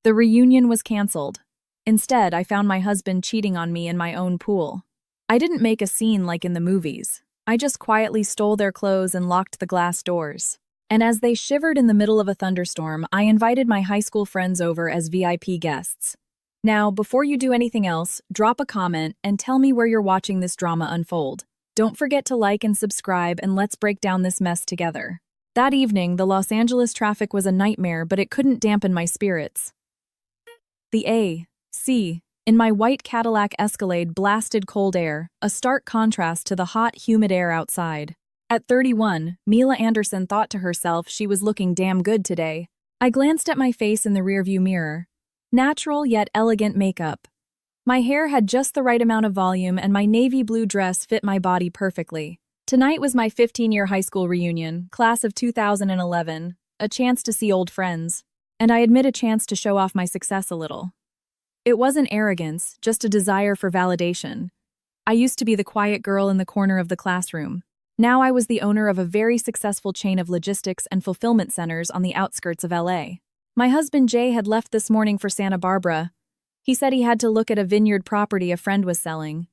The reunion was canceled. Instead, I found my husband cheating on me in my own pool. I didn't make a scene like in the movies. I just quietly stole their clothes and locked the glass doors. And as they shivered in the middle of a thunderstorm, I invited my high school friends over as VIP guests. Now, before you do anything else, drop a comment and tell me where you're watching this drama unfold. Don't forget to like and subscribe, and let's break down this mess together. That evening, the Los Angeles traffic was a nightmare, but it couldn't dampen my spirits. The A.C. in my white Cadillac Escalade blasted cold air, a stark contrast to the hot, humid air outside. At 31, Mila Anderson thought to herself she was looking damn good today. I glanced at my face in the rearview mirror. Natural yet elegant makeup. My hair had just the right amount of volume, and my navy blue dress fit my body perfectly. Tonight was my 15-year high school reunion, class of 2011, a chance to see old friends. And I admit a chance to show off my success a little. It wasn't arrogance, just a desire for validation. I used to be the quiet girl in the corner of the classroom. Now I was the owner of a very successful chain of logistics and fulfillment centers on the outskirts of LA. My husband Jay had left this morning for Santa Barbara. He said he had to look at a vineyard property a friend was selling.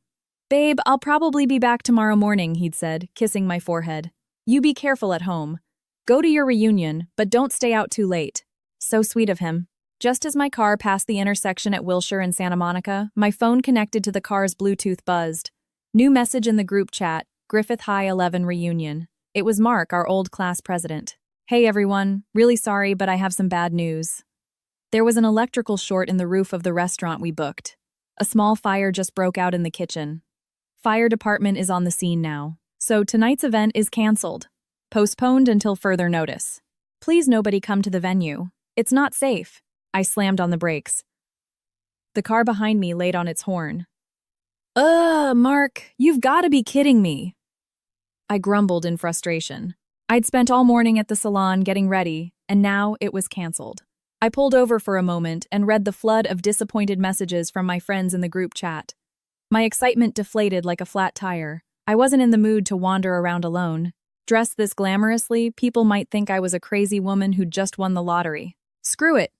"Babe, I'll probably be back tomorrow morning," he'd said, kissing my forehead. "You be careful at home. Go to your reunion, but don't stay out too late." So sweet of him. Just as my car passed the intersection at Wilshire and Santa Monica, my phone connected to the car's Bluetooth buzzed. New message in the group chat, Griffith High 11 reunion. It was Mark, our old class president. "Hey everyone, really sorry, but I have some bad news. There was an electrical short in the roof of the restaurant we booked. A small fire just broke out in the kitchen. Fire department is on the scene now. So tonight's event is canceled. Postponed until further notice. Please nobody come to the venue. It's not safe." I slammed on the brakes. The car behind me laid on its horn. Mark, you've got to be kidding me." I grumbled in frustration. I'd spent all morning at the salon getting ready, and now it was canceled. I pulled over for a moment and read the flood of disappointed messages from my friends in the group chat. My excitement deflated like a flat tire. I wasn't in the mood to wander around alone. Dressed this glamorously, people might think I was a crazy woman who'd just won the lottery. Screw it.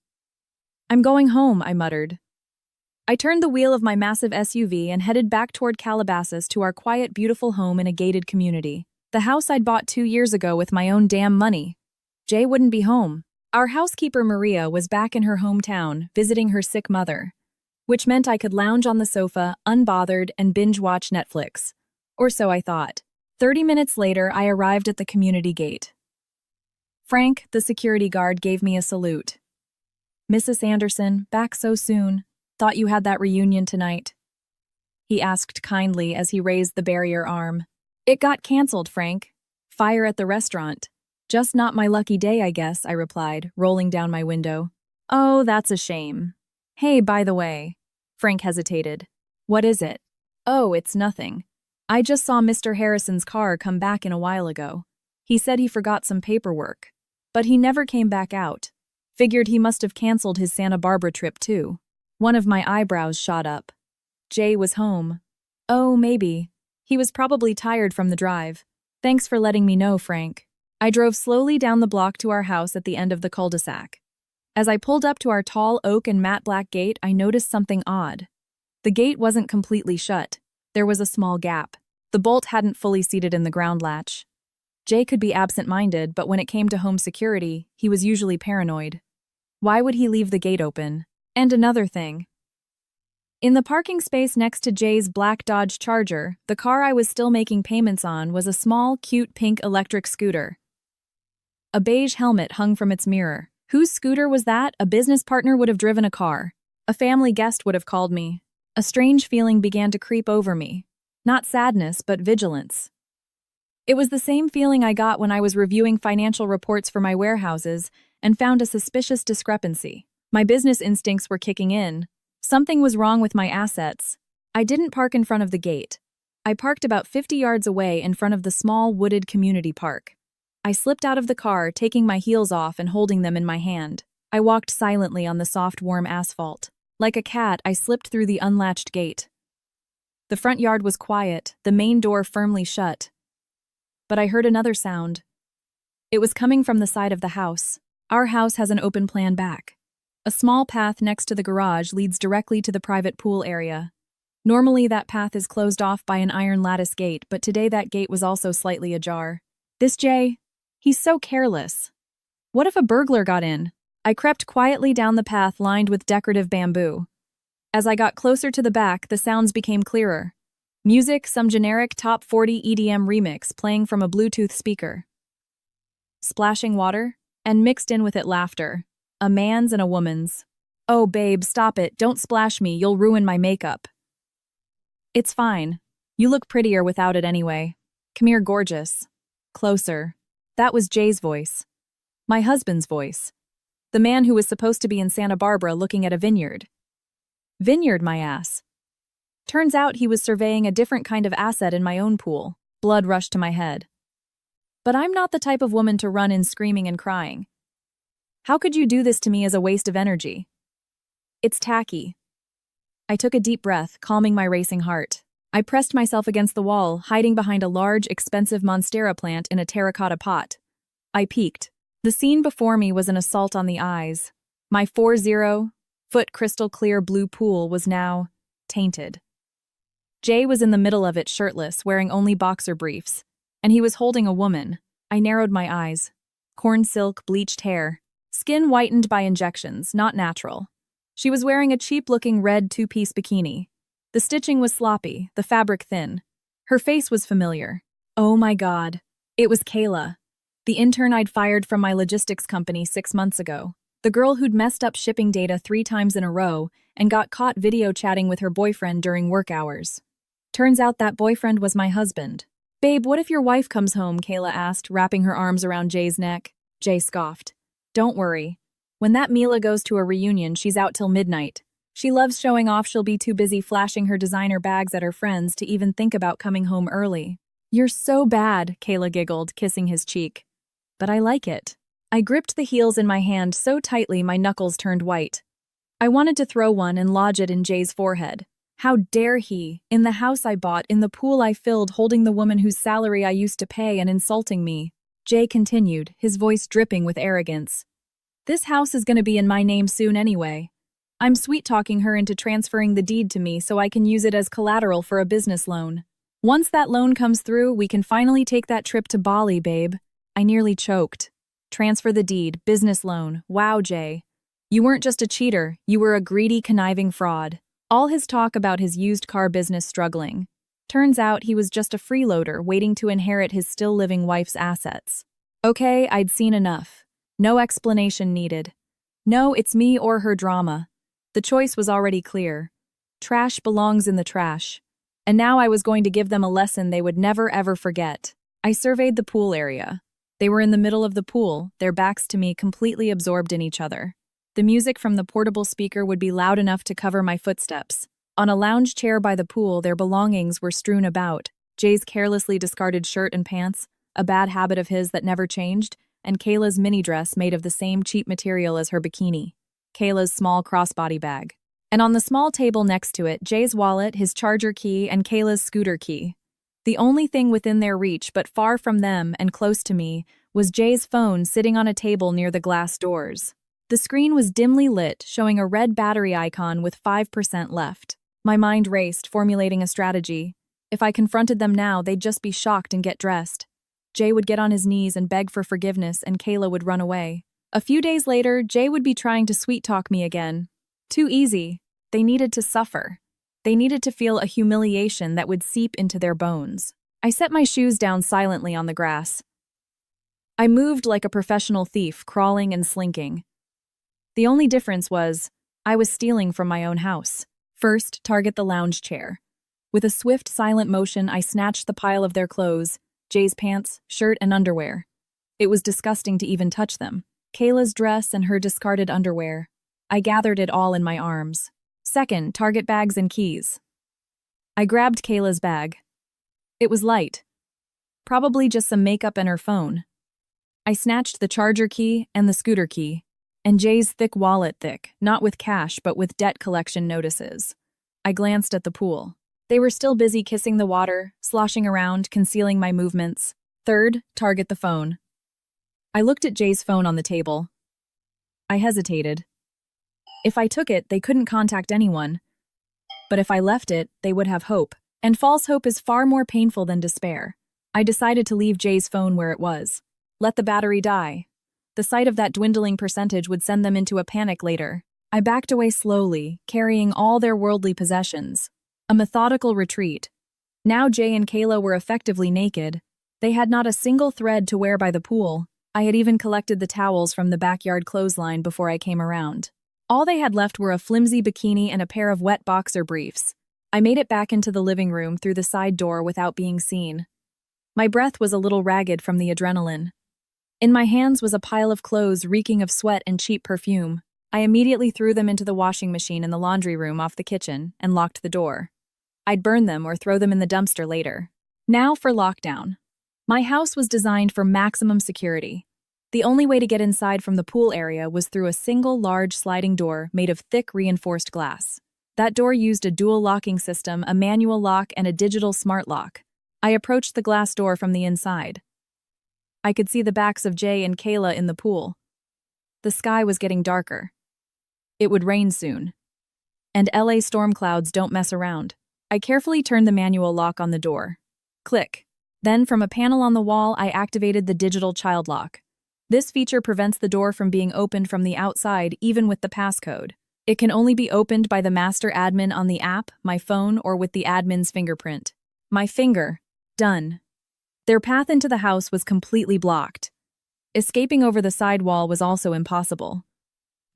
"I'm going home," I muttered. I turned the wheel of my massive SUV and headed back toward Calabasas to our quiet, beautiful home in a gated community. The house I'd bought 2 years ago with my own damn money. Jay wouldn't be home. Our housekeeper Maria was back in her hometown, visiting her sick mother, which meant I could lounge on the sofa, unbothered, and binge-watch Netflix. Or so I thought. 30 minutes later, I arrived at the community gate. Frank, the security guard, gave me a salute. "Mrs. Anderson, back so soon. Thought you had that reunion tonight," he asked kindly as he raised the barrier arm. "It got canceled, Frank. Fire at the restaurant. Just not my lucky day, I guess," I replied, rolling down my window. "Oh, that's a shame. Hey, by the way." Frank hesitated. "What is it?" "Oh, it's nothing. I just saw Mr. Harrison's car come back in a while ago. He said he forgot some paperwork. But he never came back out. Figured he must have canceled his Santa Barbara trip too." One of my eyebrows shot up. Jay was home. "Oh, maybe. He was probably tired from the drive. Thanks for letting me know, Frank." I drove slowly down the block to our house at the end of the cul-de-sac. As I pulled up to our tall oak and matte black gate, I noticed something odd. The gate wasn't completely shut. There was a small gap. The bolt hadn't fully seated in the ground latch. Jay could be absent-minded, but when it came to home security, he was usually paranoid. Why would he leave the gate open? And another thing. In the parking space next to Jay's black Dodge Charger, the car I was still making payments on was a small, cute pink electric scooter. A beige helmet hung from its mirror. Whose scooter was that? A business partner would have driven a car. A family guest would have called me. A strange feeling began to creep over me. Not sadness, but vigilance. It was the same feeling I got when I was reviewing financial reports for my warehouses and found a suspicious discrepancy. My business instincts were kicking in. Something was wrong with my assets. I didn't park in front of the gate. I parked about 50 yards away in front of the small wooded community park. I slipped out of the car, taking my heels off and holding them in my hand. I walked silently on the soft, warm asphalt. Like a cat, I slipped through the unlatched gate. The front yard was quiet, the main door firmly shut. But I heard another sound. It was coming from the side of the house. Our house has an open plan back. A small path next to the garage leads directly to the private pool area. Normally, that path is closed off by an iron lattice gate, but today that gate was also slightly ajar. This Jay, he's so careless. What if a burglar got in? I crept quietly down the path lined with decorative bamboo. As I got closer to the back, the sounds became clearer. Music, some generic top 40 EDM remix playing from a Bluetooth speaker. Splashing water, and mixed in with it laughter. A man's and a woman's. Oh, babe, stop it. Don't splash me. You'll ruin my makeup. It's fine. You look prettier without it anyway. Come here, gorgeous. Closer. That was Jay's voice. My husband's voice. The man who was supposed to be in Santa Barbara looking at a vineyard. Vineyard, my ass. Turns out he was surveying a different kind of asset in my own pool. Blood rushed to my head. But I'm not the type of woman to run in screaming and crying. How could you do this to me as a waste of energy? It's tacky. I took a deep breath, calming my racing heart. I pressed myself against the wall, hiding behind a large, expensive monstera plant in a terracotta pot. I peeked. The scene before me was an assault on the eyes. My 40-foot crystal-clear blue pool was now tainted. Jay was in the middle of it shirtless, wearing only boxer briefs. And he was holding a woman. I narrowed my eyes. Corn silk, bleached hair. Skin whitened by injections, not natural. She was wearing a cheap-looking red two-piece bikini. The stitching was sloppy, the fabric thin. Her face was familiar. Oh my God. It was Kayla, the intern I'd fired from my logistics company 6 months ago. The girl who'd messed up shipping data 3 times in a row and got caught video chatting with her boyfriend during work hours. Turns out that boyfriend was my husband. Babe, what if your wife comes home? Kayla asked, wrapping her arms around Jay's neck. Jay scoffed. Don't worry. When that Mila goes to a reunion, she's out till midnight. She loves showing off. She'll be too busy flashing her designer bags at her friends to even think about coming home early. You're so bad, Kayla giggled, kissing his cheek. But I like it. I gripped the heels in my hand so tightly my knuckles turned white. I wanted to throw one and lodge it in Jay's forehead. How dare he, in the house I bought, in the pool I filled, holding the woman whose salary I used to pay and insulting me. Jay continued, his voice dripping with arrogance. This house is going to be in my name soon anyway. I'm sweet-talking her into transferring the deed to me so I can use it as collateral for a business loan. Once that loan comes through, we can finally take that trip to Bali, babe. I nearly choked. Transfer the deed, business loan. Wow, Jay. You weren't just a cheater, you were a greedy, conniving fraud. All his talk about his used car business struggling. Turns out he was just a freeloader waiting to inherit his still-living wife's assets. Okay, I'd seen enough. No explanation needed. No, it's me or her drama. The choice was already clear. Trash belongs in the trash. And now I was going to give them a lesson they would never ever forget. I surveyed the pool area. They were in the middle of the pool, their backs to me completely absorbed in each other. The music from the portable speaker would be loud enough to cover my footsteps. On a lounge chair by the pool, their belongings were strewn about. Jay's carelessly discarded shirt and pants, a bad habit of his that never changed, and Kayla's mini dress made of the same cheap material as her bikini. Kayla's small crossbody bag. And on the small table next to it, Jay's wallet, his charger key, and Kayla's scooter key. The only thing within their reach, but far from them and close to me, was Jay's phone sitting on a table near the glass doors. The screen was dimly lit, showing a red battery icon with 5% left. My mind raced, formulating a strategy. If I confronted them now, they'd just be shocked and get dressed. Jay would get on his knees and beg for forgiveness, and Kayla would run away. A few days later, Jay would be trying to sweet-talk me again. Too easy. They needed to suffer. They needed to feel a humiliation that would seep into their bones. I set my shoes down silently on the grass. I moved like a professional thief, crawling and slinking. The only difference was, I was stealing from my own house. First, target the lounge chair. With a swift, silent motion, I snatched the pile of their clothes, Jay's pants, shirt, and underwear. It was disgusting to even touch them. Kayla's dress and her discarded underwear. I gathered it all in my arms. Second, target bags and keys. I grabbed Kayla's bag. It was light. Probably just some makeup and her phone. I snatched the charger key and the scooter key. And Jay's thick wallet, not with cash but with debt collection notices. I glanced at the pool. They were still busy kissing the water, sloshing around, concealing my movements. Third, target the phone. I looked at Jay's phone on the table. I hesitated. If I took it, they couldn't contact anyone. But if I left it, they would have hope. And false hope is far more painful than despair. I decided to leave Jay's phone where it was. Let the battery die. The sight of that dwindling percentage would send them into a panic later. I backed away slowly, carrying all their worldly possessions. A methodical retreat. Now Jay and Kayla were effectively naked. They had not a single thread to wear by the pool. I had even collected the towels from the backyard clothesline before I came around. All they had left were a flimsy bikini and a pair of wet boxer briefs. I made it back into the living room through the side door without being seen. My breath was a little ragged from the adrenaline. In my hands was a pile of clothes reeking of sweat and cheap perfume. I immediately threw them into the washing machine in the laundry room off the kitchen and locked the door. I'd burn them or throw them in the dumpster later. Now for lockdown. My house was designed for maximum security. The only way to get inside from the pool area was through a single large sliding door made of thick reinforced glass. That door used a dual locking system, a manual lock, and a digital smart lock. I approached the glass door from the inside. I could see the backs of Jay and Kayla in the pool. The sky was getting darker. It would rain soon. And LA storm clouds don't mess around. I carefully turned the manual lock on the door. Click. Then, from a panel on the wall, I activated the digital child lock. This feature prevents the door from being opened from the outside, even with the passcode. It can only be opened by the master admin on the app, my phone, or with the admin's fingerprint. My finger. Done. Their path into the house was completely blocked. Escaping over the side wall was also impossible.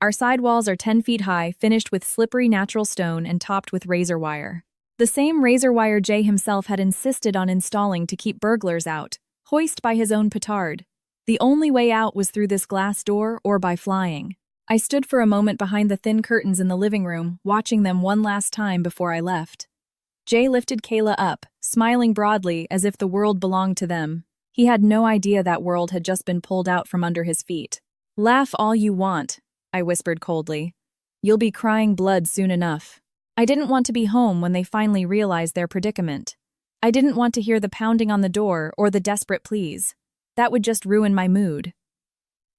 Our side walls are 10 feet high, finished with slippery natural stone and topped with razor wire. The same razor wire Jay himself had insisted on installing to keep burglars out, hoist by his own petard. The only way out was through this glass door or by flying. I stood for a moment behind the thin curtains in the living room, watching them one last time before I left. Jay lifted Kayla up, smiling broadly as if the world belonged to them. He had no idea that world had just been pulled out from under his feet. "Laugh all you want," I whispered coldly. "You'll be crying blood soon enough." I didn't want to be home when they finally realized their predicament. I didn't want to hear the pounding on the door or the desperate pleas. That would just ruin my mood.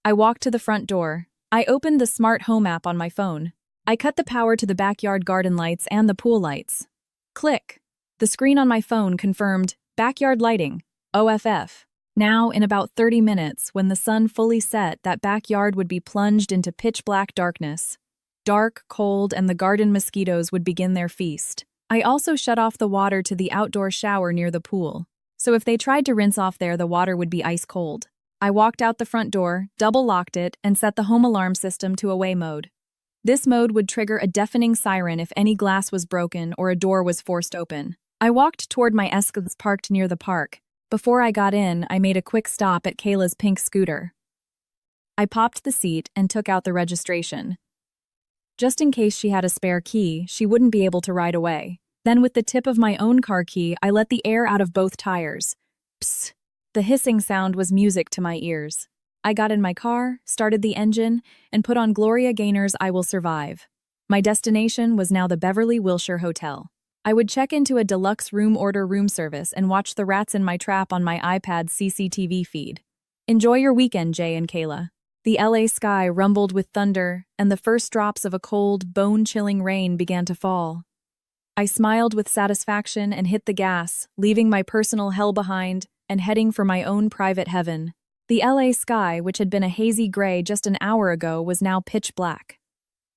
I walked to the front door. I opened the smart home app on my phone. I cut the power to the backyard garden lights and the pool lights. Click. The screen on my phone confirmed, backyard lighting, OFF. Now, in about 30 minutes, when the sun fully set, that backyard would be plunged into pitch-black darkness. Dark, cold, and the garden mosquitoes would begin their feast. I also shut off the water to the outdoor shower near the pool, so if they tried to rinse off there, the water would be ice cold. I walked out the front door, double-locked it, and set the home alarm system to away mode. This mode would trigger a deafening siren if any glass was broken or a door was forced open. I walked toward my Escalades parked near the park. Before I got in, I made a quick stop at Kayla's pink scooter. I popped the seat and took out the registration. Just in case she had a spare key, she wouldn't be able to ride away. Then with the tip of my own car key, I let the air out of both tires. Psst! The hissing sound was music to my ears. I got in my car, started the engine, and put on Gloria Gaynor's I Will Survive. My destination was now the Beverly Wilshire Hotel. I would check into a deluxe room service and watch the rats in my trap on my iPad's CCTV feed. Enjoy your weekend, Jay and Kayla. The LA sky rumbled with thunder, and the first drops of a cold, bone-chilling rain began to fall. I smiled with satisfaction and hit the gas, leaving my personal hell behind and heading for my own private heaven. The LA sky, which had been a hazy gray just an hour ago, was now pitch black.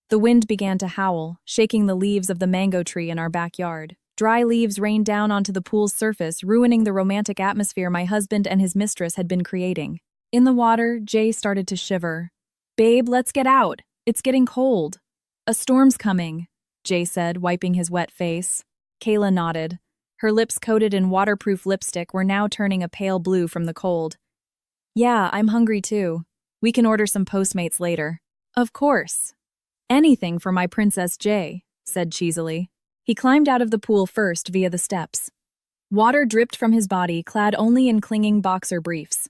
The wind began to howl, shaking the leaves of the mango tree in our backyard. Dry leaves rained down onto the pool's surface, ruining the romantic atmosphere my husband and his mistress had been creating. In the water, Jay started to shiver. "Babe, let's get out. It's getting cold." "A storm's coming," Jay said, wiping his wet face. Kayla nodded. Her lips coated in waterproof lipstick were now turning a pale blue from the cold. "Yeah, I'm hungry too. We can order some Postmates later." "Of course. Anything for my Princess Jay," said cheesily. He climbed out of the pool first via the steps. Water dripped from his body, clad only in clinging boxer briefs.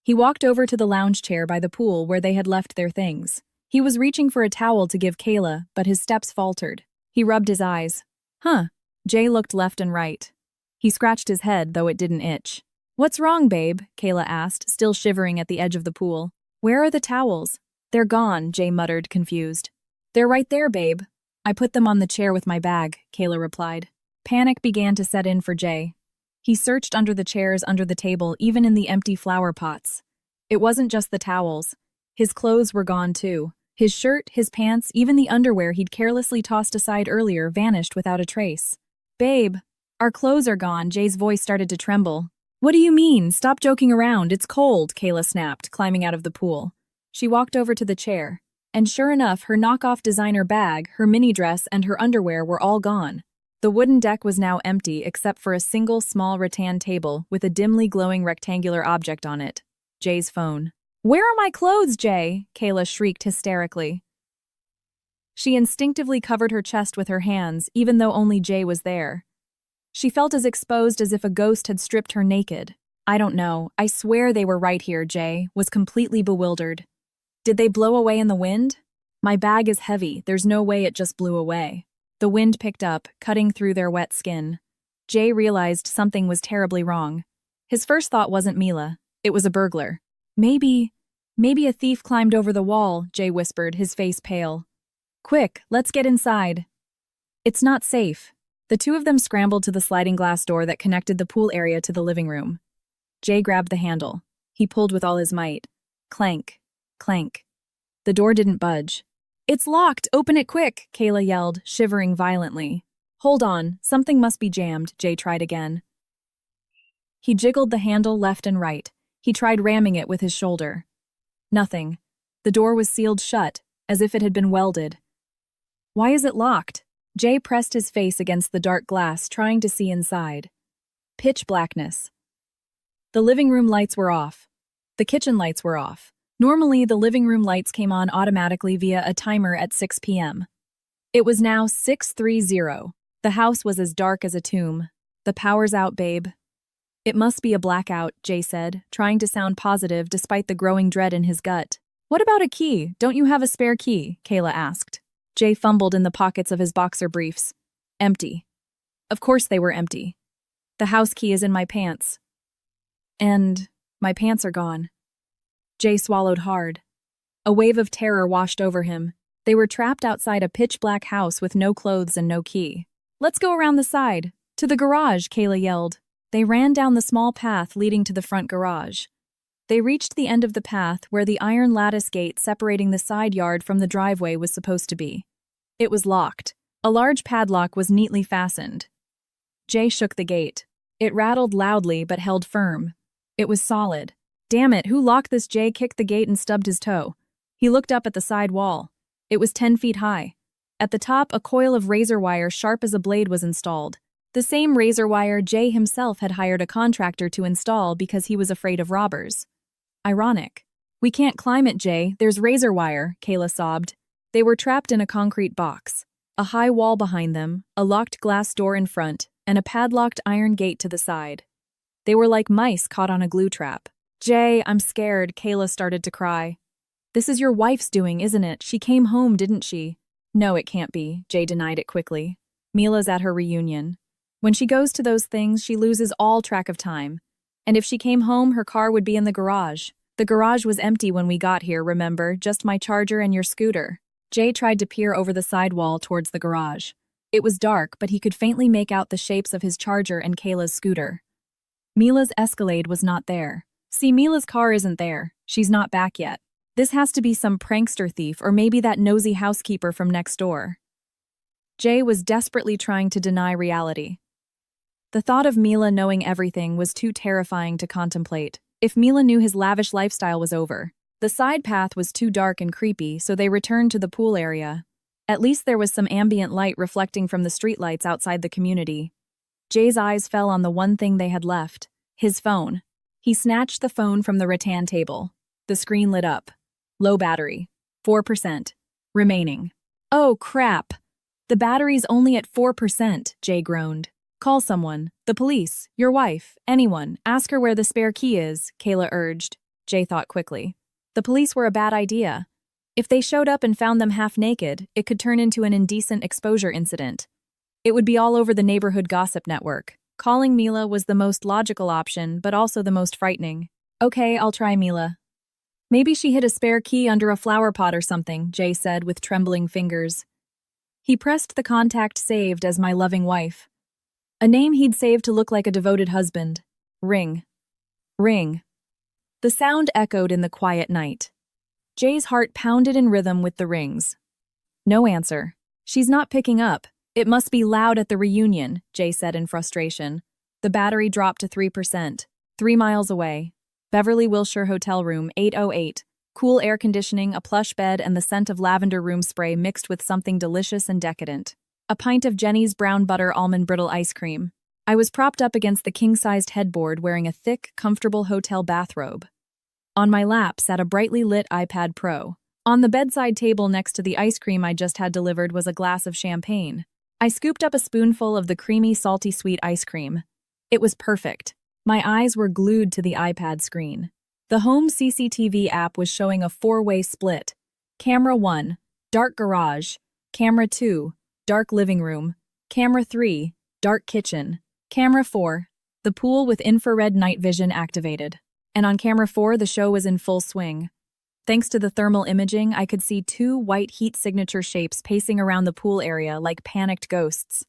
He walked over to the lounge chair by the pool where they had left their things. He was reaching for a towel to give Kayla, but his steps faltered. He rubbed his eyes. "Huh." Jay looked left and right. He scratched his head, though it didn't itch. "What's wrong, babe?" Kayla asked, still shivering at the edge of the pool. "Where are the towels?" "They're gone," Jay muttered, confused. They're right there, babe. I put them on the chair with my bag, Kayla replied. Panic began to set in for Jay. He searched under the chairs, under the table, even in the empty flower pots. It wasn't just the towels. His clothes were gone too. His shirt, his pants, even the underwear he'd carelessly tossed aside earlier vanished without a trace. Babe, our clothes are gone, Jay's voice started to tremble. What do you mean? Stop joking around, it's cold, Kayla snapped, climbing out of the pool. She walked over to the chair, and sure enough, her knockoff designer bag, her mini dress, and her underwear were all gone. The wooden deck was now empty except for a single small rattan table with a dimly glowing rectangular object on it. Jay's phone. Where are my clothes, Jay? Kayla shrieked hysterically. She instinctively covered her chest with her hands, even though only Jay was there. She felt as exposed as if a ghost had stripped her naked. I don't know. I swear they were right here, Jay was completely bewildered. Did they blow away in the wind? My bag is heavy. There's no way it just blew away. The wind picked up, cutting through their wet skin. Jay realized something was terribly wrong. His first thought wasn't Mila. It was a burglar. Maybe a thief climbed over the wall, Jay whispered, his face pale. Quick, let's get inside. It's not safe. The two of them scrambled to the sliding glass door that connected the pool area to the living room. Jay grabbed the handle. He pulled with all his might. Clank, clank. The door didn't budge. It's locked! Open it quick! Kayla yelled, shivering violently. Hold on, something must be jammed, Jay tried again. He jiggled the handle left and right. He tried ramming it with his shoulder. Nothing. The door was sealed shut, as if it had been welded. Why is it locked? Jay pressed his face against the dark glass, trying to see inside. Pitch blackness. The living room lights were off. The kitchen lights were off. Normally, the living room lights came on automatically via a timer at 6 p.m. It was now 6:30. The house was as dark as a tomb. The power's out, babe. It must be a blackout, Jay said, trying to sound positive despite the growing dread in his gut. What about a key? Don't you have a spare key? Kayla asked. Jay fumbled in the pockets of his boxer briefs. Empty. Of course they were empty. The house key is in my pants. And my pants are gone. Jay swallowed hard. A wave of terror washed over him. They were trapped outside a pitch-black house with no clothes and no key. Let's go around the side. To the garage, Kayla yelled. They ran down the small path leading to the front garage. They reached the end of the path where the iron lattice gate separating the side yard from the driveway was supposed to be. It was locked. A large padlock was neatly fastened. Jay shook the gate. It rattled loudly but held firm. It was solid. Damn it, who locked this? Jay kicked the gate and stubbed his toe. He looked up at the side wall. It was 10 feet high. At the top, a coil of razor wire sharp as a blade was installed. The same razor wire Jay himself had hired a contractor to install because he was afraid of robbers. Ironic. We can't climb it, Jay. There's razor wire, Kayla sobbed. They were trapped in a concrete box. A high wall behind them, a locked glass door in front, and a padlocked iron gate to the side. They were like mice caught on a glue trap. Jay, I'm scared, Kayla started to cry. This is your wife's doing, isn't it? She came home, didn't she? No, it can't be, Jay denied it quickly. Mila's at her reunion. When she goes to those things, she loses all track of time. And if she came home, her car would be in the garage. The garage was empty when we got here, remember? Just my charger and your scooter. Jay tried to peer over the sidewall towards the garage. It was dark, but he could faintly make out the shapes of his charger and Kayla's scooter. Mila's Escalade was not there. See, Mila's car isn't there. She's not back yet. This has to be some prankster thief or maybe that nosy housekeeper from next door. Jay was desperately trying to deny reality. The thought of Mila knowing everything was too terrifying to contemplate. If Mila knew his lavish lifestyle was over. The side path was too dark and creepy, so they returned to the pool area. At least there was some ambient light reflecting from the streetlights outside the community. Jay's eyes fell on the one thing they had left, his phone. He snatched the phone from the rattan table. The screen lit up. Low battery. 4%. Remaining. Oh, crap. The battery's only at 4%, Jay groaned. Call someone. The police. Your wife. Anyone. Ask her where the spare key is, Kayla urged. Jay thought quickly. The police were a bad idea. If they showed up and found them half naked, it could turn into an indecent exposure incident. It would be all over the neighborhood gossip network. Calling Mila was the most logical option, but also the most frightening. Okay, I'll try Mila. Maybe she hid a spare key under a flower pot or something, Jay said with trembling fingers. He pressed the contact saved as my loving wife. A name he'd saved to look like a devoted husband. Ring. Ring. The sound echoed in the quiet night. Jay's heart pounded in rhythm with the rings. No answer. She's not picking up. It must be loud at the reunion, Jay said in frustration. The battery dropped to 3%. 3 miles away. Beverly Wilshire Hotel Room 808. Cool air conditioning, a plush bed, and the scent of lavender room spray mixed with something delicious and decadent. A pint of Jenny's brown butter almond brittle ice cream. I was propped up against the king-sized headboard wearing a thick, comfortable hotel bathrobe. On my lap sat a brightly lit iPad Pro. On the bedside table next to the ice cream I just had delivered was a glass of champagne. I scooped up a spoonful of the creamy, salty sweet ice cream. It was perfect. My eyes were glued to the iPad screen. The home CCTV app was showing a 4-way split. Camera 1, dark garage. Camera 2, dark living room. Camera 3, dark kitchen. Camera 4, the pool with infrared night vision activated. And on camera 4, the show was in full swing. Thanks to the thermal imaging, I could see 2 white heat signature shapes pacing around the pool area like panicked ghosts.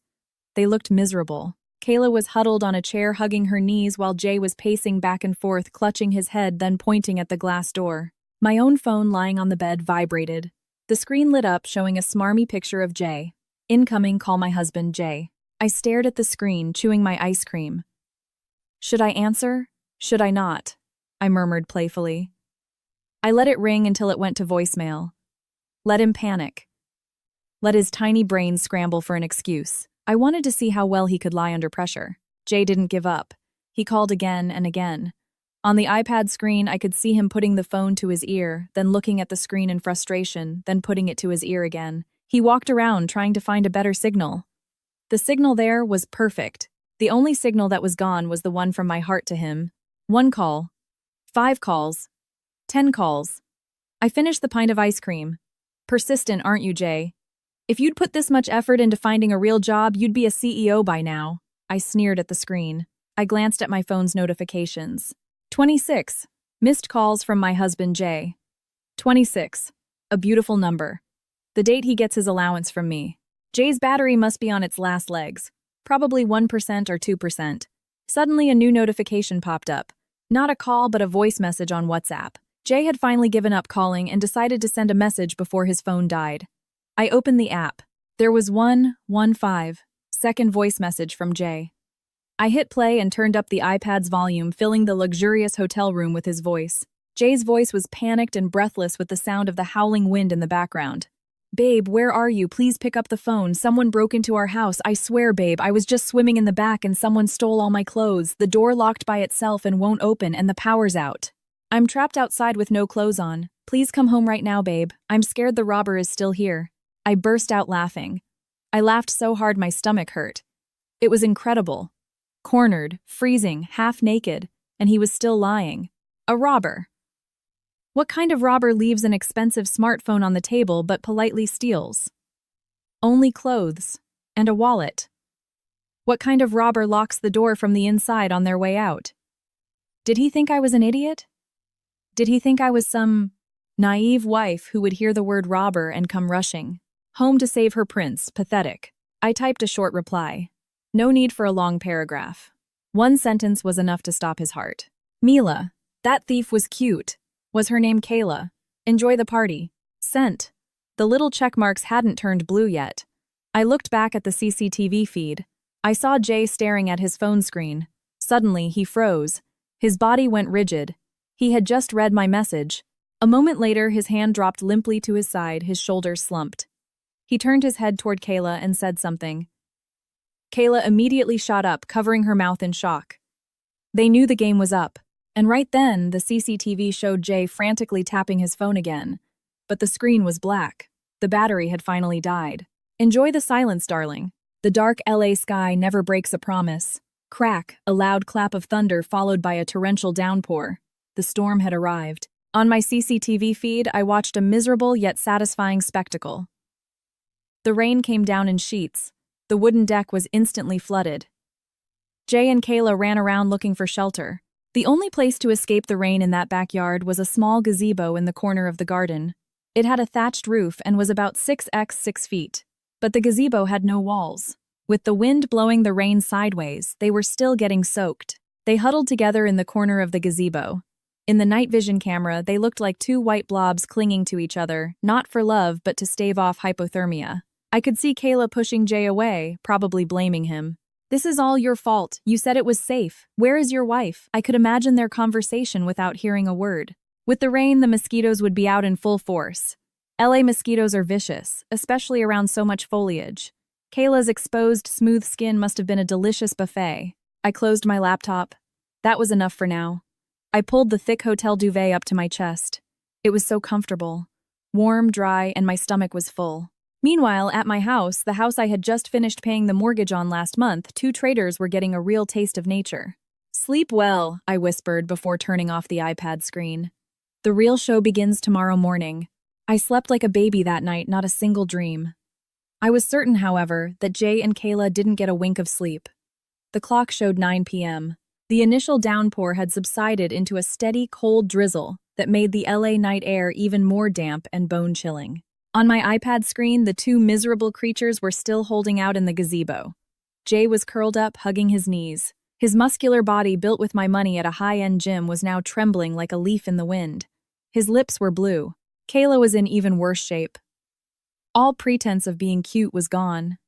They looked miserable. Kayla was huddled on a chair hugging her knees while Jay was pacing back and forth, clutching his head, then pointing at the glass door. My own phone lying on the bed vibrated. The screen lit up, showing a smarmy picture of Jay. Incoming, call my husband, Jay. I stared at the screen, chewing my ice cream. Should I answer? Should I not? I murmured playfully. I let it ring until it went to voicemail. Let him panic. Let his tiny brain scramble for an excuse. I wanted to see how well he could lie under pressure. Jay didn't give up. He called again and again. On the iPad screen, I could see him putting the phone to his ear, then looking at the screen in frustration, then putting it to his ear again. He walked around trying to find a better signal. The signal there was perfect. The only signal that was gone was the one from my heart to him. 1 call. 5 calls. 10 calls. I finished the pint of ice cream. Persistent, aren't you, Jay? If you'd put this much effort into finding a real job, you'd be a CEO by now. I sneered at the screen. I glanced at my phone's notifications. 26. Missed calls from my husband, Jay. 26. A beautiful number. The date he gets his allowance from me. Jay's battery must be on its last legs. Probably 1% or 2%. Suddenly a new notification popped up. Not a call, but a voice message on WhatsApp. Jay had finally given up calling and decided to send a message before his phone died. I opened the app. There was 115-second voice message from Jay. I hit play and turned up the iPad's volume, filling the luxurious hotel room with his voice. Jay's voice was panicked and breathless with the sound of the howling wind in the background. Babe, where are you? Please pick up the phone. Someone broke into our house. I swear, babe, I was just swimming in the back and someone stole all my clothes. The door locked by itself and won't open and the power's out. I'm trapped outside with no clothes on. Please come home right now, babe. I'm scared the robber is still here. I burst out laughing. I laughed so hard my stomach hurt. It was incredible. Cornered, freezing, half naked, and he was still lying. A robber. What kind of robber leaves an expensive smartphone on the table but politely steals? Only clothes. And a wallet. What kind of robber locks the door from the inside on their way out? Did he think I was an idiot? Did he think I was some naive wife who would hear the word robber and come rushing? Home to save her prince, pathetic. I typed a short reply. No need for a long paragraph. 1 sentence was enough to stop his heart. Mila, that thief was cute. Was her name Kayla? Enjoy the party. Sent. The little check marks hadn't turned blue yet. I looked back at the CCTV feed. I saw Jay staring at his phone screen. Suddenly, he froze. His body went rigid. He had just read my message. A moment later, his hand dropped limply to his side, his shoulders slumped. He turned his head toward Kayla and said something. Kayla immediately shot up, covering her mouth in shock. They knew the game was up, and right then, the CCTV showed Jay frantically tapping his phone again. But the screen was black. The battery had finally died. Enjoy the silence, darling. The dark LA sky never breaks a promise. Crack, a loud clap of thunder followed by a torrential downpour. The storm had arrived. On my CCTV feed, I watched a miserable yet satisfying spectacle. The rain came down in sheets. The wooden deck was instantly flooded. Jay and Kayla ran around looking for shelter. The only place to escape the rain in that backyard was a small gazebo in the corner of the garden. It had a thatched roof and was about 6 x 6 feet. But the gazebo had no walls. With the wind blowing the rain sideways, they were still getting soaked. They huddled together in the corner of the gazebo. In the night vision camera, they looked like two white blobs clinging to each other, not for love but to stave off hypothermia. I could see Kayla pushing Jay away, probably blaming him. "This is all your fault. You said it was safe. Where is your wife?" I could imagine their conversation without hearing a word. With the rain, the mosquitoes would be out in full force. LA mosquitoes are vicious, especially around so much foliage. Kayla's exposed, smooth skin must have been a delicious buffet. I closed my laptop. That was enough for now. I pulled the thick hotel duvet up to my chest. It was so comfortable. Warm, dry, and my stomach was full. Meanwhile, at my house, the house I had just finished paying the mortgage on last month, two traders were getting a real taste of nature. "Sleep well," I whispered before turning off the iPad screen. "The real show begins tomorrow morning." I slept like a baby that night, not a single dream. I was certain, however, that Jay and Kayla didn't get a wink of sleep. The clock showed 9 p.m. The initial downpour had subsided into a steady, cold drizzle that made the LA night air even more damp and bone-chilling. On my iPad screen, the two miserable creatures were still holding out in the gazebo. Jay was curled up, hugging his knees. His muscular body, built with my money at a high-end gym, was now trembling like a leaf in the wind. His lips were blue. Kayla was in even worse shape. All pretense of being cute was gone.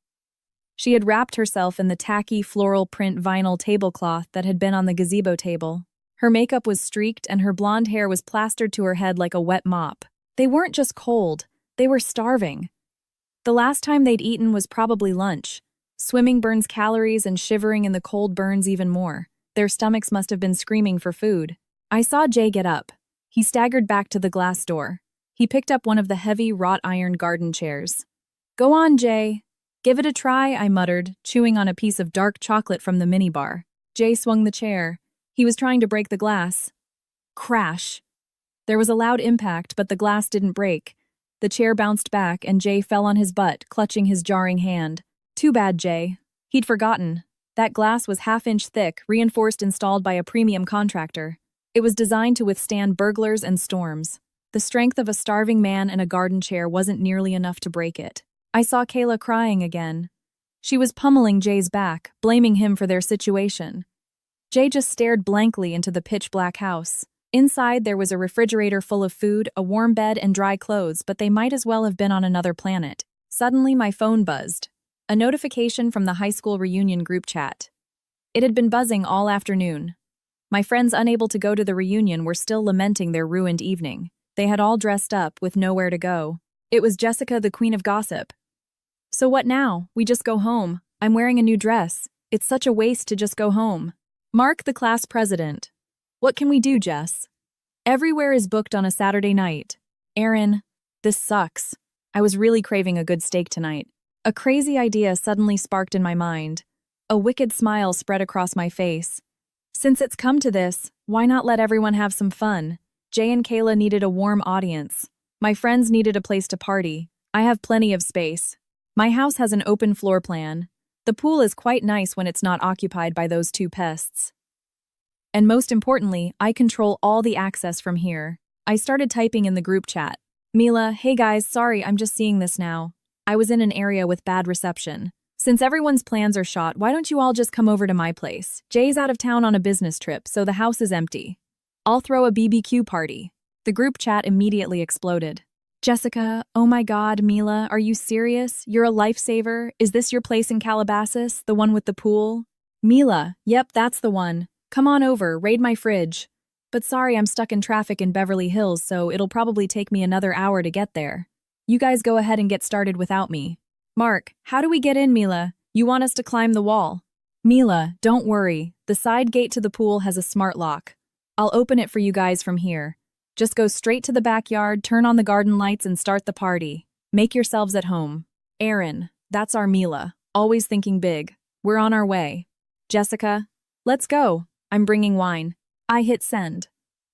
She had wrapped herself in the tacky floral print vinyl tablecloth that had been on the gazebo table. Her makeup was streaked and her blonde hair was plastered to her head like a wet mop. They weren't just cold, they were starving. The last time they'd eaten was probably lunch. Swimming burns calories and shivering in the cold burns even more. Their stomachs must have been screaming for food. I saw Jay get up. He staggered back to the glass door. He picked up one of the heavy wrought iron garden chairs. "Go on, Jay. Give it a try," I muttered, chewing on a piece of dark chocolate from the minibar. Jay swung the chair. He was trying to break the glass. Crash! There was a loud impact, but the glass didn't break. The chair bounced back, and Jay fell on his butt, clutching his jarring hand. Too bad, Jay. He'd forgotten. That glass was half-inch thick, reinforced, installed by a premium contractor. It was designed to withstand burglars and storms. The strength of a starving man and a garden chair wasn't nearly enough to break it. I saw Kayla crying again. She was pummeling Jay's back, blaming him for their situation. Jay just stared blankly into the pitch-black house. Inside, there was a refrigerator full of food, a warm bed, and dry clothes, but they might as well have been on another planet. Suddenly, my phone buzzed. A notification from the high school reunion group chat. It had been buzzing all afternoon. My friends unable to go to the reunion were still lamenting their ruined evening. They had all dressed up, with nowhere to go. It was Jessica, the queen of gossip. "So what now? We just go home. I'm wearing a new dress. It's such a waste to just go home." Mark, the class president. "What can we do, Jess? Everywhere is booked on a Saturday night." Aaron, "This sucks. I was really craving a good steak tonight." A crazy idea suddenly sparked in my mind. A wicked smile spread across my face. Since it's come to this, why not let everyone have some fun? Jay and Kayla needed a warm audience. My friends needed a place to party. I have plenty of space. My house has an open floor plan. The pool is quite nice when it's not occupied by those two pests. And most importantly, I control all the access from here. I started typing in the group chat. "Mila, hey guys, sorry, I'm just seeing this now. I was in an area with bad reception. Since everyone's plans are shot, why don't you all just come over to my place? Jay's out of town on a business trip, so the house is empty. I'll throw a BBQ party." The group chat immediately exploded. "Jessica, oh my God, Mila, are you serious? You're a lifesaver. Is this your place in Calabasas, the one with the pool?" "Mila, yep, that's the one. Come on over, raid my fridge. But sorry, I'm stuck in traffic in Beverly Hills, so it'll probably take me another hour to get there. You guys go ahead and get started without me." "Mark, how do we get in, Mila? You want us to climb the wall?" "Mila, don't worry. The side gate to the pool has a smart lock. I'll open it for you guys from here. Just go straight to the backyard, turn on the garden lights, and start the party. Make yourselves at home." Aaron, that's our Mila, always thinking big. We're on our way. Jessica, let's go. I'm bringing wine. I hit send.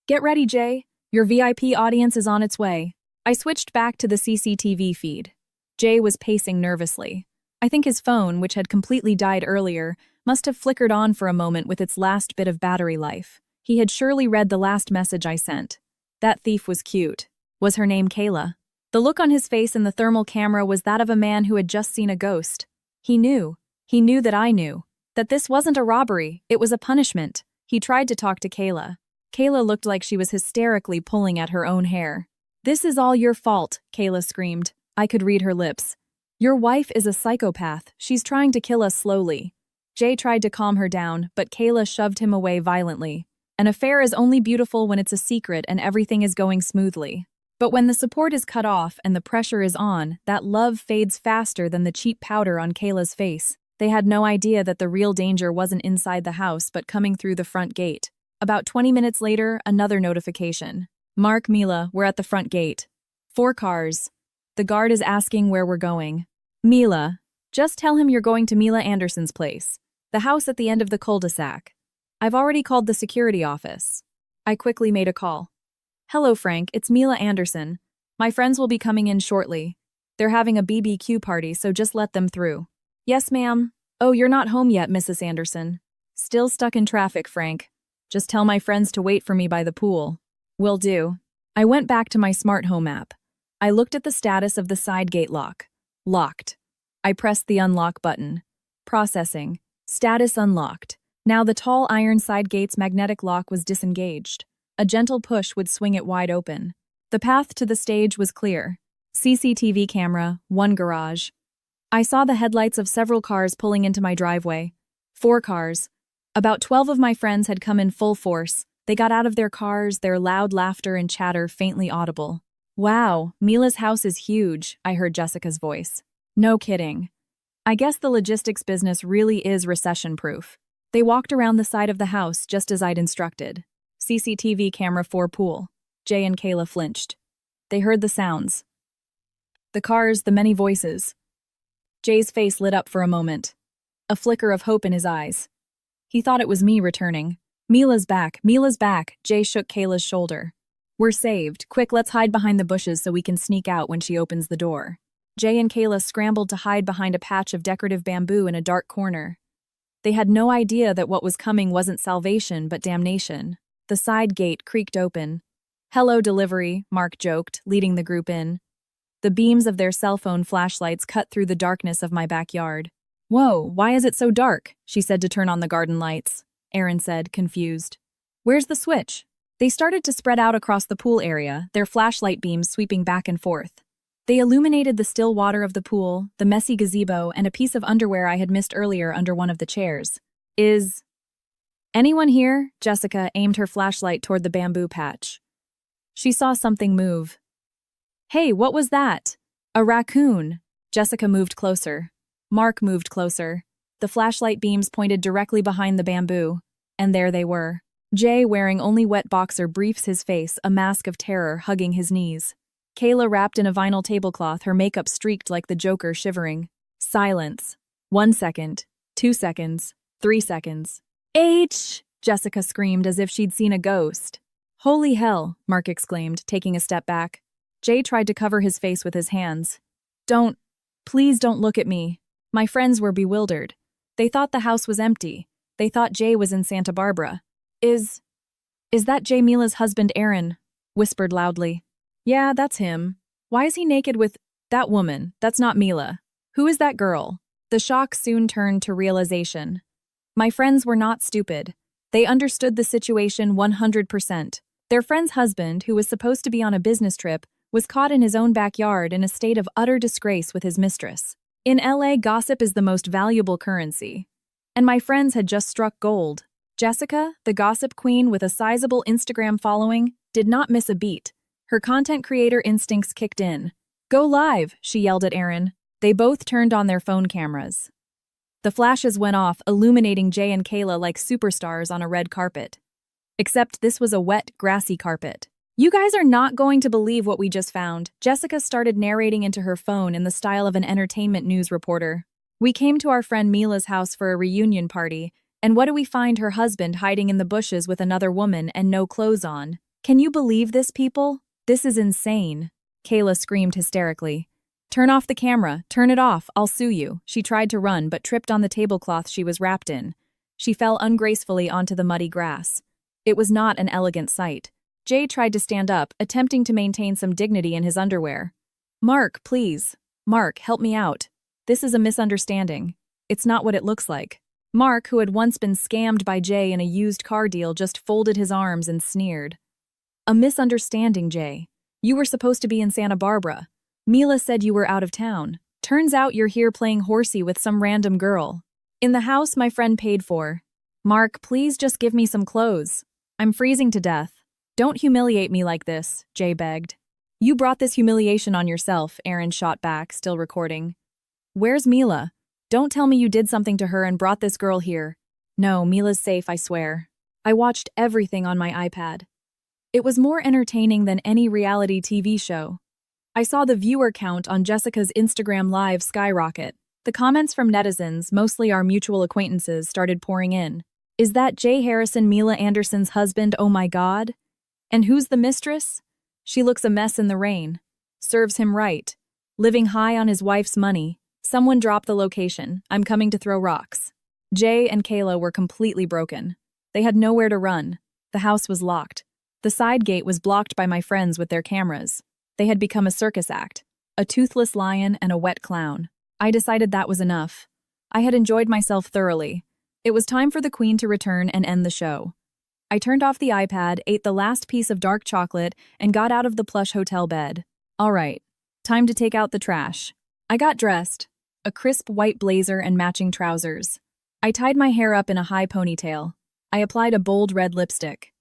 "Get ready, Jay. Your VIP audience is on its way." I switched back to the CCTV feed. Jay was pacing nervously. I think his phone, which had completely died earlier, must have flickered on for a moment with its last bit of battery life. He had surely read the last message I sent. That thief was cute. Was her name Kayla? The look on his face in the thermal camera was that of a man who had just seen a ghost. He knew. He knew that I knew. That this wasn't a robbery, it was a punishment. He tried to talk to Kayla. Kayla looked like she was hysterically pulling at her own hair. "This is all your fault," Kayla screamed. I could read her lips. "Your wife is a psychopath. She's trying to kill us slowly." Jay tried to calm her down, but Kayla shoved him away violently. An affair is only beautiful when it's a secret and everything is going smoothly. But when the support is cut off and the pressure is on, that love fades faster than the cheap powder on Kayla's face. They had no idea that the real danger wasn't inside the house but coming through the front gate. About 20 minutes later, another notification. "Mark, Mila, we're at the front gate. 4 cars. The guard is asking where we're going." "Mila, just tell him you're going to Mila Anderson's place. The house at the end of the cul-de-sac. I've already called the security office." I quickly made a call. "Hello, Frank, it's Mila Anderson. My friends will be coming in shortly. They're having a BBQ party, so just let them through." "Yes, ma'am." "Oh, you're not home yet, Mrs. Anderson." "Still stuck in traffic, Frank. Just tell my friends to wait for me by the pool." "Will do." I went back to my smart home app. I looked at the status of the side gate lock. Locked. I pressed the unlock button. Processing. Status unlocked. Now the tall iron side gate's magnetic lock was disengaged. A gentle push would swing it wide open. The path to the stage was clear. CCTV camera, 1 garage. I saw the headlights of several cars pulling into my driveway. 4 cars. About 12 of my friends had come in full force. They got out of their cars, their loud laughter and chatter faintly audible. "Wow, Mila's house is huge," I heard Jessica's voice. "No kidding. I guess the logistics business really is recession-proof." They walked around the side of the house just as I'd instructed. CCTV camera 4 pool. Jay and Kayla flinched. They heard the sounds. The cars, the many voices. Jay's face lit up for a moment. A flicker of hope in his eyes. He thought it was me returning. "Mila's back, Mila's back," Jay shook Kayla's shoulder. "We're saved. Quick, let's hide behind the bushes so we can sneak out when she opens the door." Jay and Kayla scrambled to hide behind a patch of decorative bamboo in a dark corner. They had no idea that what was coming wasn't salvation but damnation. The side gate creaked open. "Hello, delivery," Mark joked, leading the group in. The beams of their cell phone flashlights cut through the darkness of my backyard. "Whoa, why is it so dark?" she said to turn on the garden lights. Aaron said, confused. "Where's the switch?" They started to spread out across the pool area, their flashlight beams sweeping back and forth. They illuminated the still water of the pool, the messy gazebo, and a piece of underwear I had missed earlier under one of the chairs. "Is anyone here?" Jessica aimed her flashlight toward the bamboo patch. She saw something move. "Hey, what was that?" "A raccoon." Jessica moved closer. Mark moved closer. The flashlight beams pointed directly behind the bamboo, and there they were. Jay, wearing only wet boxer briefs, his face, a mask of terror, hugging his knees. Kayla wrapped in a vinyl tablecloth, her makeup streaked like the Joker, shivering. Silence. 1 second. 2 seconds. 3 seconds. "H!" Jessica screamed as if she'd seen a ghost. "Holy hell," Mark exclaimed, taking a step back. Jay tried to cover his face with his hands. Please don't look at me." My friends were bewildered. They thought the house was empty. They thought Jay was in Santa Barbara. Is that Jay? Mila's husband Aaron whispered loudly. "Yeah, that's him. Why is he naked with that woman? That's not Mila. Who is that girl?" The shock soon turned to realization. My friends were not stupid. They understood the situation 100%. Their friend's husband, who was supposed to be on a business trip, was caught in his own backyard in a state of utter disgrace with his mistress. In LA, gossip is the most valuable currency. And my friends had just struck gold. Jessica, the gossip queen with a sizable Instagram following, did not miss a beat. Her content creator instincts kicked in. "Go live," she yelled at Aaron. They both turned on their phone cameras. The flashes went off, illuminating Jay and Kayla like superstars on a red carpet. Except this was a wet, grassy carpet. "You guys are not going to believe what we just found." Jessica started narrating into her phone in the style of an entertainment news reporter. "We came to our friend Mila's house for a reunion party, and what do we find? Her husband hiding in the bushes with another woman and no clothes on. Can you believe this, people? This is insane." Kayla screamed hysterically. "Turn off the camera. Turn it off. I'll sue you." She tried to run but tripped on the tablecloth she was wrapped in. She fell ungracefully onto the muddy grass. It was not an elegant sight. Jay tried to stand up, attempting to maintain some dignity in his underwear. Mark, please. Mark, help me out. This is a misunderstanding. It's not what it looks like. Mark, who had once been scammed by Jay in a used car deal, just folded his arms and sneered. A misunderstanding, Jay. You were supposed to be in Santa Barbara. Mila said you were out of town. Turns out you're here playing horsey with some random girl. In the house my friend paid for. Mark, please just give me some clothes. I'm freezing to death. Don't humiliate me like this, Jay begged. You brought this humiliation on yourself, Aaron shot back, still recording. Where's Mila? Don't tell me you did something to her and brought this girl here. No, Mila's safe, I swear. I watched everything on my iPad. It was more entertaining than any reality TV show. I saw the viewer count on Jessica's Instagram Live skyrocket. The comments from netizens, mostly our mutual acquaintances, started pouring in. Is that Jay Harrison Mila Anderson's husband, oh my god? And who's the mistress? She looks a mess in the rain. Serves him right. Living high on his wife's money. Someone drop the location. I'm coming to throw rocks. Jay and Kayla were completely broken. They had nowhere to run. The house was locked. The side gate was blocked by my friends with their cameras. They had become a circus act. A toothless lion and a wet clown. I decided that was enough. I had enjoyed myself thoroughly. It was time for the queen to return and end the show. I turned off the iPad, ate the last piece of dark chocolate, and got out of the plush hotel bed. All right, time to take out the trash. I got dressed. A crisp white blazer and matching trousers. I tied my hair up in a high ponytail. I applied a bold red lipstick.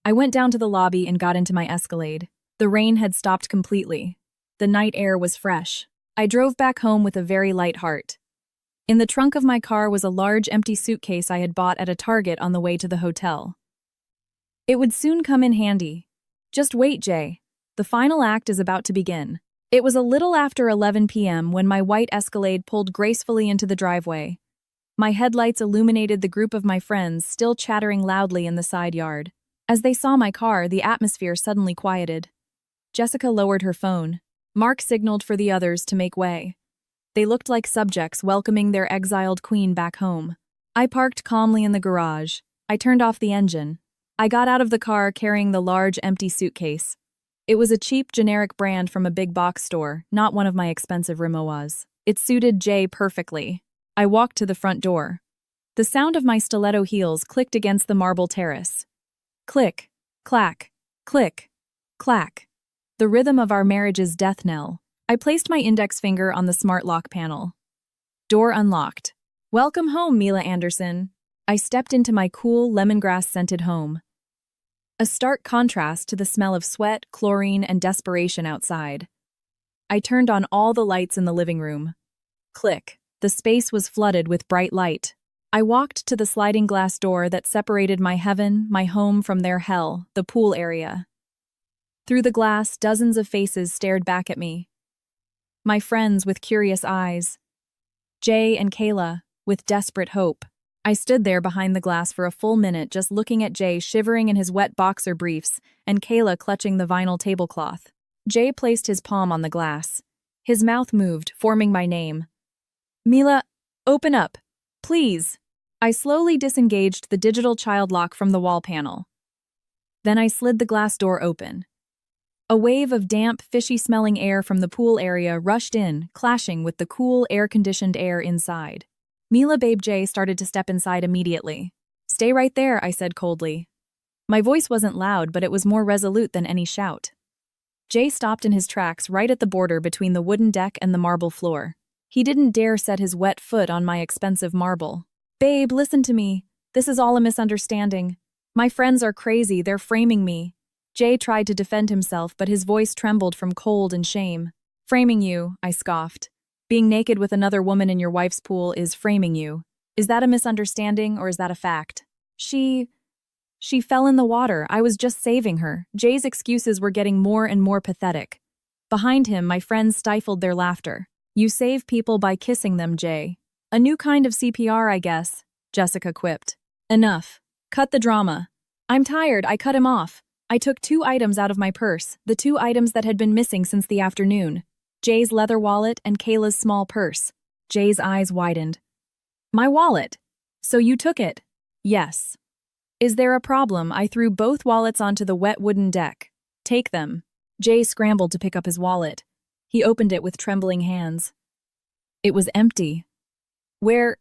I went down to the lobby and got into my Escalade. The rain had stopped completely. The night air was fresh. I drove back home with a very light heart. In the trunk of my car was a large empty suitcase I had bought at a Target on the way to the hotel. It would soon come in handy. Just wait, Jay. The final act is about to begin. It was a little after 11 p.m. when my white Escalade pulled gracefully into the driveway. My headlights illuminated the group of my friends still chattering loudly in the side yard. As they saw my car, the atmosphere suddenly quieted. Jessica lowered her phone. Mark signaled for the others to make way. They looked like subjects welcoming their exiled queen back home. I parked calmly in the garage. I turned off the engine. I got out of the car carrying the large empty suitcase. It was a cheap, generic brand from a big box store, not one of my expensive Rimowas. It suited Jay perfectly. I walked to the front door. The sound of my stiletto heels clicked against the marble terrace. Click, clack, click, clack. The rhythm of our marriage's death knell. I placed my index finger on the smart lock panel. Door unlocked. Welcome home, Mila Anderson. I stepped into my cool, lemongrass-scented home. A stark contrast to the smell of sweat, chlorine, and desperation outside. I turned on all the lights in the living room. Click. The space was flooded with bright light. I walked to the sliding glass door that separated my heaven, my home, from their hell, the pool area. Through the glass, dozens of faces stared back at me. My friends with curious eyes. Jay and Kayla, with desperate hope. I stood there behind the glass for a full minute just looking at Jay shivering in his wet boxer briefs and Kayla clutching the vinyl tablecloth. Jay placed his palm on the glass. His mouth moved, forming my name. Mila, open up. Please. I slowly disengaged the digital child lock from the wall panel. Then I slid the glass door open. A wave of damp, fishy-smelling air from the pool area rushed in, clashing with the cool, air-conditioned air inside. Mila Babe Jay started to step inside immediately. Stay right there, I said coldly. My voice wasn't loud, but it was more resolute than any shout. Jay stopped in his tracks right at the border between the wooden deck and the marble floor. He didn't dare set his wet foot on my expensive marble. Babe, listen to me. This is all a misunderstanding. My friends are crazy, they're framing me. Jay tried to defend himself, but his voice trembled from cold and shame. Framing you, I scoffed. Being naked with another woman in your wife's pool is framing you. Is that a misunderstanding or is that a fact? She fell in the water. I was just saving her. Jay's excuses were getting more and more pathetic. Behind him, my friends stifled their laughter. You save people by kissing them, Jay. A new kind of CPR, I guess, Jessica quipped. Enough. Cut the drama. I'm tired, I cut him off. I took 2 items out of my purse, the 2 items that had been missing since the afternoon. Jay's leather wallet and Kayla's small purse. Jay's eyes widened. My wallet. So you took it? Yes. Is there a problem? I threw both wallets onto the wet wooden deck. Take them. Jay scrambled to pick up his wallet. He opened it with trembling hands. It was empty. Where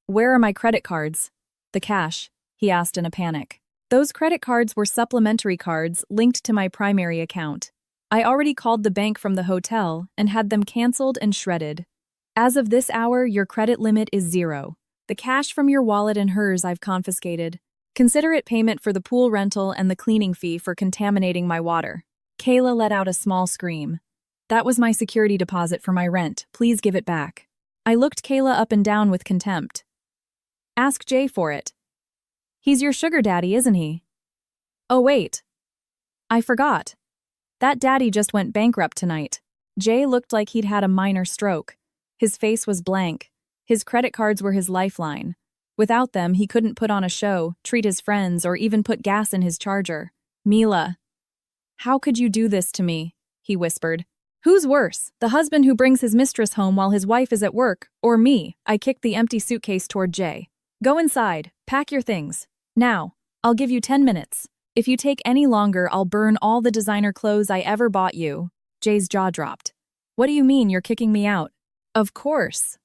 are my credit cards? The cash, he asked in a panic. Those credit cards were supplementary cards linked to my primary account. I already called the bank from the hotel and had them canceled and shredded. As of this hour, your credit limit is 0. The cash from your wallet and hers I've confiscated. Consider it payment for the pool rental and the cleaning fee for contaminating my water. Kayla let out a small scream. That was my security deposit for my rent. Please give it back. I looked Kayla up and down with contempt. Ask Jay for it. He's your sugar daddy, isn't he? Oh wait. I forgot. That daddy just went bankrupt tonight. Jay looked like he'd had a minor stroke. His face was blank. His credit cards were his lifeline. Without them, he couldn't put on a show, treat his friends, or even put gas in his Charger. Mila. How could you do this to me? He whispered. Who's worse, the husband who brings his mistress home while his wife is at work, or me? I kicked the empty suitcase toward Jay. Go inside, pack your things. Now, I'll give you 10 minutes. If you take any longer, I'll burn all the designer clothes I ever bought you. Jay's jaw dropped. What do you mean you're kicking me out? Of course.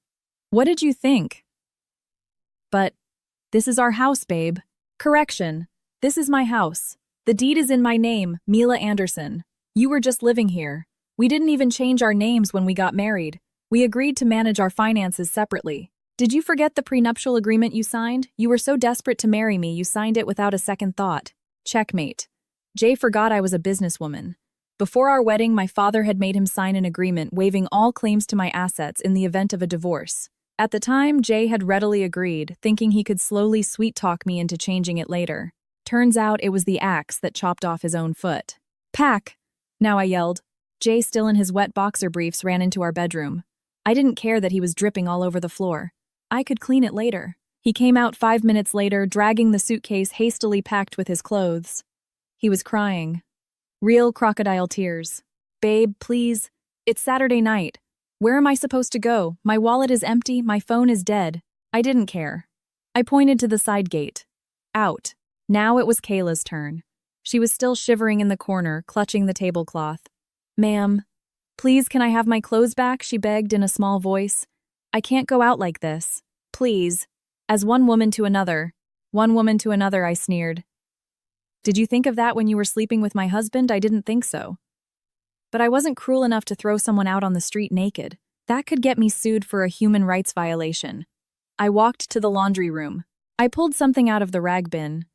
What did you think? But, this is our house, babe. Correction. This is my house. The deed is in my name, Mila Anderson. You were just living here. We didn't even change our names when we got married. We agreed to manage our finances separately. Did you forget the prenuptial agreement you signed? You were so desperate to marry me, you signed it without a second thought. Checkmate. Jay forgot I was a businesswoman. Before our wedding, my father had made him sign an agreement waiving all claims to my assets in the event of a divorce. At the time, Jay had readily agreed, thinking he could slowly sweet-talk me into changing it later. Turns out it was the axe that chopped off his own foot. Pack! Now I yelled. Jay, still in his wet boxer briefs, ran into our bedroom. I didn't care that he was dripping all over the floor. I could clean it later. He came out 5 minutes later, dragging the suitcase hastily packed with his clothes. He was crying. Real crocodile tears. Babe, please. It's Saturday night. Where am I supposed to go? My wallet is empty, my phone is dead. I didn't care. I pointed to the side gate. Out. Now it was Kayla's turn. She was still shivering in the corner, clutching the tablecloth. Ma'am, please can I have my clothes back? She begged in a small voice. I can't go out like this. Please. As one woman to another, I sneered. Did you think of that when you were sleeping with my husband? I didn't think so. But I wasn't cruel enough to throw someone out on the street naked. That could get me sued for a human rights violation. I walked to the laundry room. I pulled something out of the rag bin.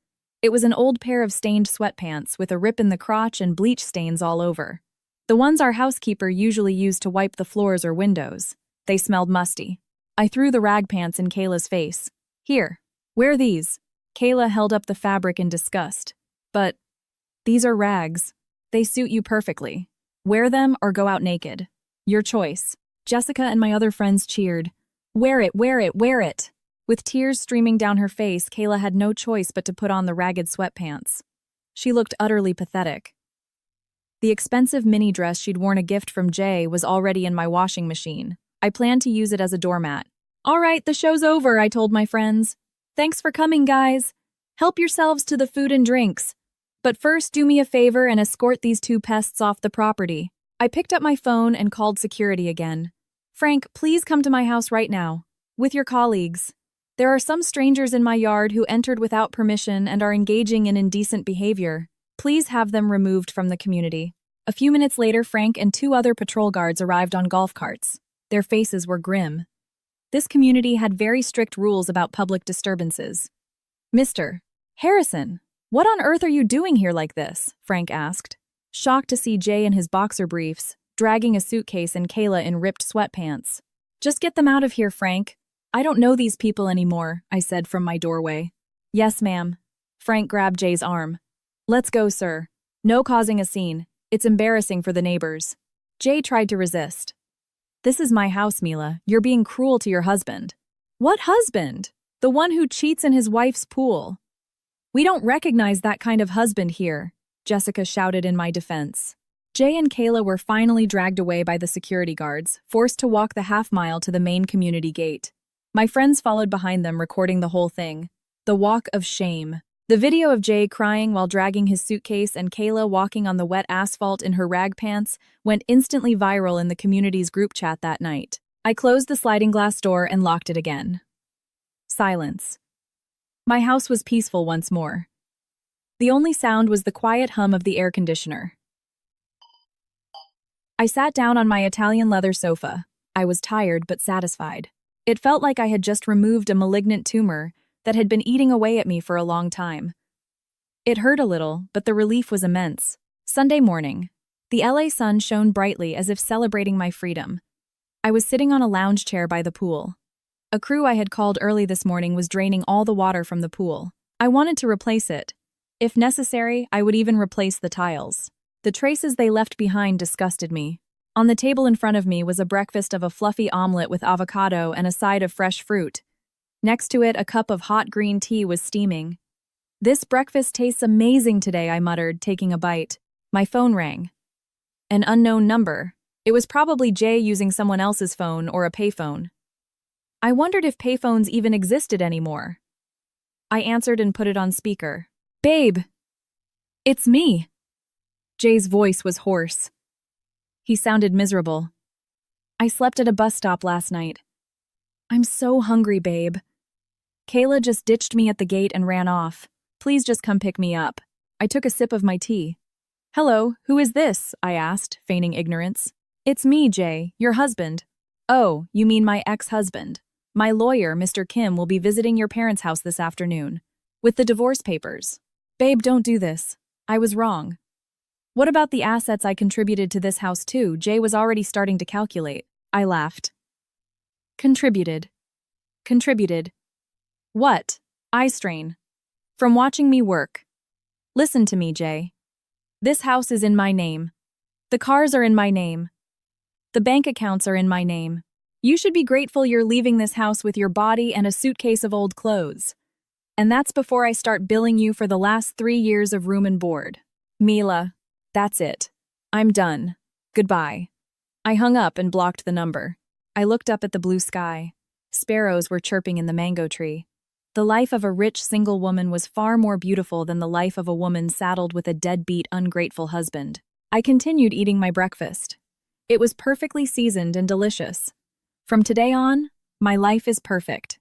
It was an old pair of stained sweatpants with a rip in the crotch and bleach stains all over. The ones our housekeeper usually used to wipe the floors or windows. They smelled musty. I threw the rag pants in Kayla's face. Here, wear these. Kayla held up the fabric in disgust. But these are rags. They suit you perfectly. Wear them or go out naked. Your choice. Jessica and my other friends cheered. Wear it, wear it, wear it. With tears streaming down her face, Kayla had no choice but to put on the ragged sweatpants. She looked utterly pathetic. The expensive mini dress she'd worn a gift from Jay was already in my washing machine. I planned to use it as a doormat. All right, the show's over, I told my friends. Thanks for coming, guys. Help yourselves to the food and drinks. But first, do me a favor and escort these 2 pests off the property. I picked up my phone and called security again. Frank, please come to my house right now. With your colleagues. There are some strangers in my yard who entered without permission and are engaging in indecent behavior. Please have them removed from the community. A few minutes later, Frank and 2 other patrol guards arrived on golf carts. Their faces were grim. This community had very strict rules about public disturbances. Mr. Harrison, what on earth are you doing here like this? Frank asked, shocked to see Jay in his boxer briefs, dragging a suitcase and Kayla in ripped sweatpants. Just get them out of here, Frank. I don't know these people anymore, I said from my doorway. Yes, ma'am. Frank grabbed Jay's arm. Let's go, sir. No causing a scene. It's embarrassing for the neighbors. Jay tried to resist. This is my house, Mila. You're being cruel to your husband. What husband? The one who cheats in his wife's pool. We don't recognize that kind of husband here, Jessica shouted in my defense. Jay and Kayla were finally dragged away by the security guards, forced to walk the half-mile to the main community gate. My friends followed behind them, recording the whole thing. The walk of shame. The video of Jay crying while dragging his suitcase and Kayla walking on the wet asphalt in her rag pants went instantly viral in the community's group chat that night. I closed the sliding glass door and locked it again. Silence. My house was peaceful once more. The only sound was the quiet hum of the air conditioner. I sat down on my Italian leather sofa. I was tired but satisfied. It felt like I had just removed a malignant tumor that had been eating away at me for a long time. It hurt a little, but the relief was immense. Sunday morning. The LA sun shone brightly as if celebrating my freedom. I was sitting on a lounge chair by the pool. A crew I had called early this morning was draining all the water from the pool. I wanted to replace it. If necessary, I would even replace the tiles. The traces they left behind disgusted me. On the table in front of me was a breakfast of a fluffy omelet with avocado and a side of fresh fruit. Next to it, a cup of hot green tea was steaming. "This breakfast tastes amazing today," I muttered, taking a bite. My phone rang. An unknown number. It was probably Jay using someone else's phone or a payphone. I wondered if payphones even existed anymore. I answered and put it on speaker. "Babe! It's me!" Jay's voice was hoarse. He sounded miserable. "I slept at a bus stop last night. I'm so hungry, babe. Kayla just ditched me at the gate and ran off. Please just come pick me up." I took a sip of my tea. "Hello, who is this?" I asked, feigning ignorance. "It's me, Jay, your husband." "Oh, you mean my ex-husband. My lawyer, Mr. Kim, will be visiting your parents' house this afternoon. With the divorce papers." "Babe, don't do this. I was wrong." "What about the assets I contributed to this house too?" Jay was already starting to calculate. I laughed. Contributed. What? Eye strain. From watching me work. Listen to me, Jay. This house is in my name. The cars are in my name. The bank accounts are in my name. You should be grateful you're leaving this house with your body and a suitcase of old clothes. And that's before I start billing you for the last 3 years of room and board. Mila, that's it. I'm done. Goodbye. I hung up and blocked the number. I looked up at the blue sky. Sparrows were chirping in the mango tree. The life of a rich single woman was far more beautiful than the life of a woman saddled with a deadbeat, ungrateful husband. I continued eating my breakfast. It was perfectly seasoned and delicious. From today on, my life is perfect.